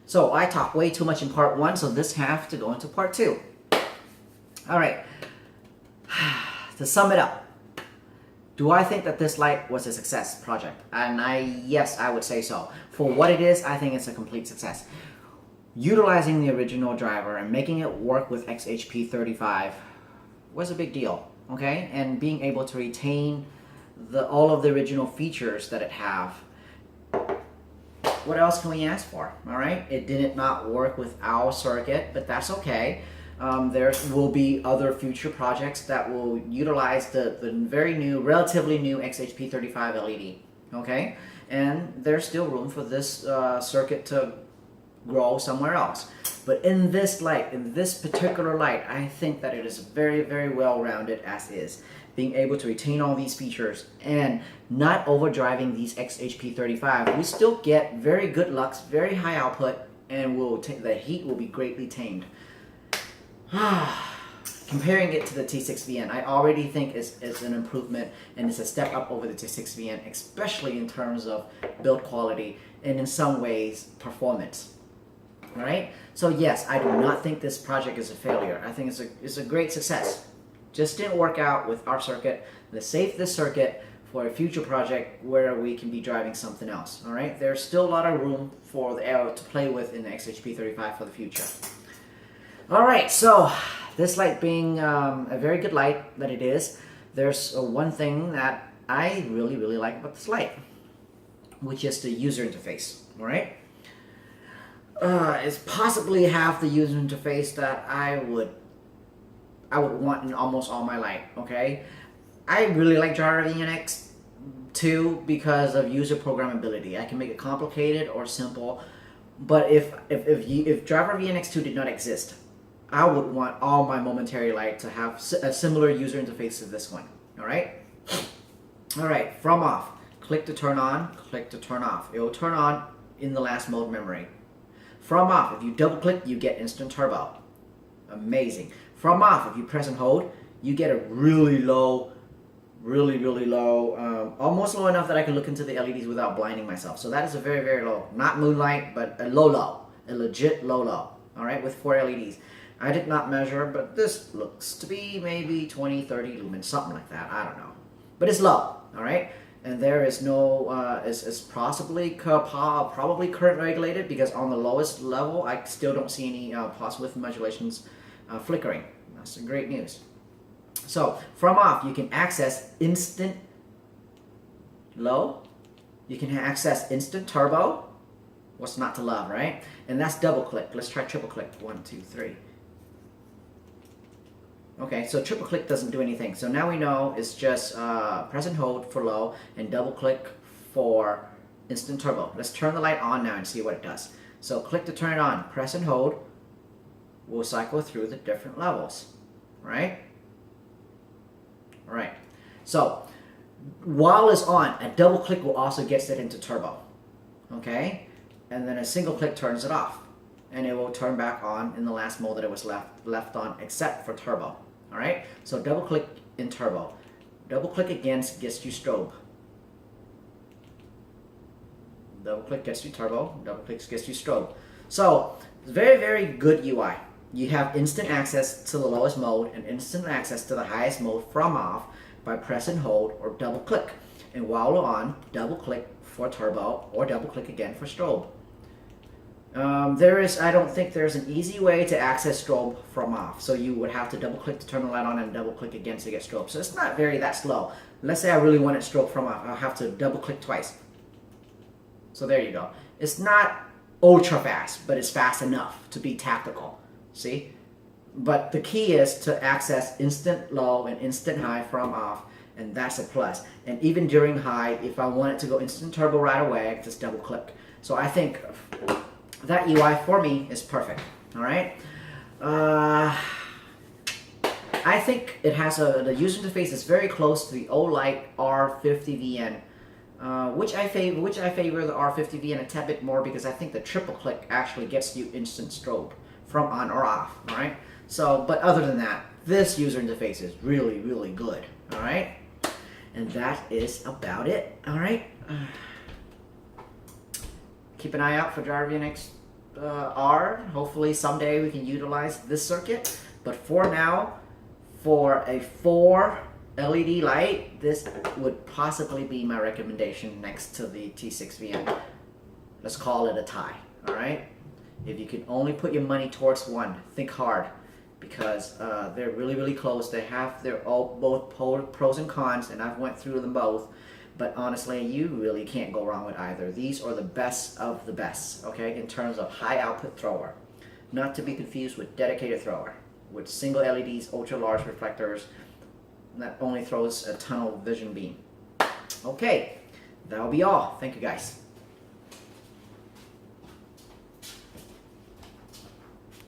So I talked way too much in part 1, so this have to go into part 2. All right, to sum it up, do I think that this light was a success project? And yes, I would say so. For what it is, I think it's a complete success. Utilizing the original driver and making it work with XHP35 was a big deal, okay? And being able to retain all of the original features that it have, what else can we ask for? All right, it did not work with our circuit, but that's okay. There will be other future projects that will utilize the very new, relatively new XHP35 LED, okay? And there's still room for this circuit to grow somewhere else. But in this light, in this particular light, I think that it is very, very well-rounded as is. Being able to retain all these features and not overdriving these XHP35, we still get very good lux, very high output, and the heat will be greatly tamed. Comparing it to the T6VN, I already think it's an improvement and it's a step up over the T6VN, especially in terms of build quality and in some ways performance. All right? So yes, I do not think this project is a failure. I think it's a great success. Just didn't work out with our circuit. Let's save this circuit for a future project where we can be driving something else. All right? There's still a lot of room for the arrow to play with in the XHP35 for the future. All right, so this light being a very good light that it is, there's one thing that I really, really like about this light, which is the user interface. All right? It's possibly half the user interface that I would want in almost all my light, okay? I really like Driver VNX 2 because of user programmability. I can make it complicated or simple, but if Driver VNX 2 did not exist, I would want all my momentary light to have a similar user interface to this one, all right? All right, from off, click to turn on, click to turn off. It will turn on in the last mode memory. From off, if you double click, you get instant turbo. Amazing. From off, if you press and hold, you get a really low, almost low enough that I can look into the LEDs without blinding myself. So that is a very, very low, not moonlight, but a low, a legit low, all right, with 4 LEDs. I did not measure, but this looks to be maybe 20, 30 lumens, something like that, I don't know. But it's low, all right? And there is no, it's probably current regulated because on the lowest level, I still don't see any pulse width modulations flickering. That's great news. So from off, you can access instant low. You can access instant turbo. What's not to love, right? And that's double click. Let's try triple click. 1, 2, 3. Okay, so triple click doesn't do anything. So now we know it's just press and hold for low and double click for instant turbo. Let's turn the light on now and see what it does. So click to turn it on. Press and hold. We'll cycle through the different levels, right? All right. So while it's on, a double click will also get it into turbo, okay? And then a single click turns it off, and it will turn back on in the last mode that it was left on, except for turbo. All right. So double click in turbo. Double click again gets you strobe. Double click gets you turbo. Double click gets you strobe. So very, very good UI. You have instant access to the lowest mode and instant access to the highest mode from off by press and hold or double click. And while we're on, double click for turbo or double click again for strobe. I don't think there's an easy way to access strobe from off. So you would have to double click to turn the light on and double click again to get strobe. So it's not that slow. Let's say I really wanted strobe from off. I'll have to double click twice. So there you go. It's not ultra fast, but it's fast enough to be tactical. See? But the key is to access instant low and instant high from off, and that's a plus. And even during high, if I want it to go instant turbo right away, I can just double click. So I think that UI for me is perfect. All right. I think it has the user interface is very close to the Olight R50VN, which I favor the R50VN a tad bit more because I think the triple click actually gets you instant strobe from on or off. All right. So, but other than that, this user interface is really, really good. All right. And that is about it. All right. Keep an eye out for Driver VNX are. Hopefully someday we can utilize this circuit. But for now, for a 4 LED light, this would possibly be my recommendation next to the T6VN. Let's call it a tie, all right? If you can only put your money towards one, think hard, because they're really, really close. They have their both pros and cons, and I've went through them both. But honestly, you really can't go wrong with either. These are the best of the best, okay, in terms of high output thrower. Not to be confused with dedicated thrower, with single LEDs, ultra large reflectors, that only throws a tunnel vision beam. Okay, that'll be all. Thank you guys.